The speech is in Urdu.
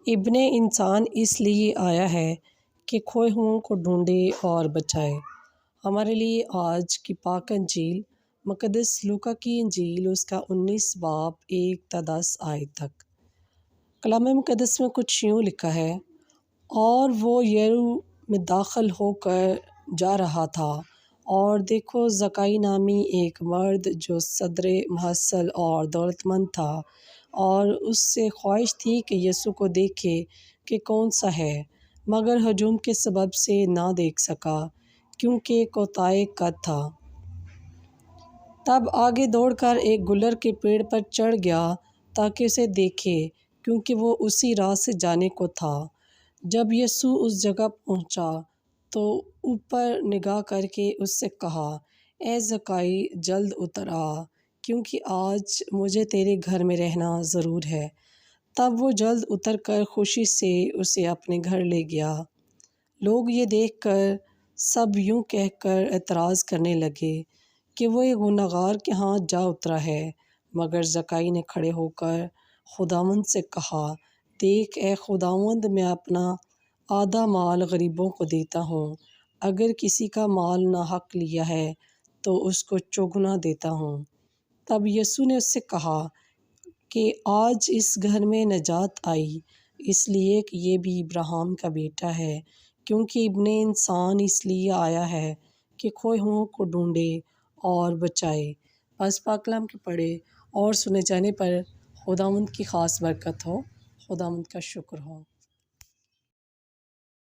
ابن انسان اس لیے آیا ہے کہ کھوئے ہوئوں کو ڈھونڈے اور بچائے۔ ہمارے لیے آج کی پاک انجیل مقدس لوکا کی انجیل اس کا 19 باب 1 تا 10 آیت تک۔ کلام مقدس میں کچھ یوں لکھا ہے، اور وہ یریحو میں داخل ہو کر جا رہا تھا، اور دیکھو زکائی نامی ایک مرد جو صدر محصل اور دولت مند تھا، اور اس سے خواہش تھی کہ یسوع کو دیکھے کہ کون سا ہے، مگر ہجوم کے سبب سے نہ دیکھ سکا کیونکہ کوتاہ قد تھا۔ تب آگے دوڑ کر ایک گلر کے پیڑ پر چڑھ گیا تاکہ اسے دیکھے، کیونکہ وہ اسی راہ سے جانے کو تھا۔ جب یسوع اس جگہ پہنچا تو اوپر نگاہ کر کے اس سے کہا، اے زکائی، جلد اتر آ، کیونکہ آج مجھے تیرے گھر میں رہنا ضرور ہے۔ تب وہ جلد اتر کر خوشی سے اسے اپنے گھر لے گیا۔ لوگ یہ دیکھ کر سب یوں کہہ کر اعتراض کرنے لگے کہ وہ ایک گنہگار کے ہاں جا اترا ہے، مگر زکائی نے کھڑے ہو کر خداوند سے کہا، دیکھ اے خداوند، میں اپنا آدھا مال غریبوں کو دیتا ہوں، اگر کسی کا مال ناحق لیا ہے تو اس کو چوگنا دیتا ہوں۔ تب یسوع نے اس سے کہا کہ آج اس گھر میں نجات آئی، اس لیے کہ یہ بھی ابراہیم کا بیٹا ہے، کیونکہ ابن انسان اس لیے آیا ہے کہ کھوئے ہوئوں کو ڈھونڈے اور بچائے۔ پس پاک کلام کے پڑھے اور سنے جانے پر خداوند کی خاص برکت ہو۔ خداوند کا شکر ہو۔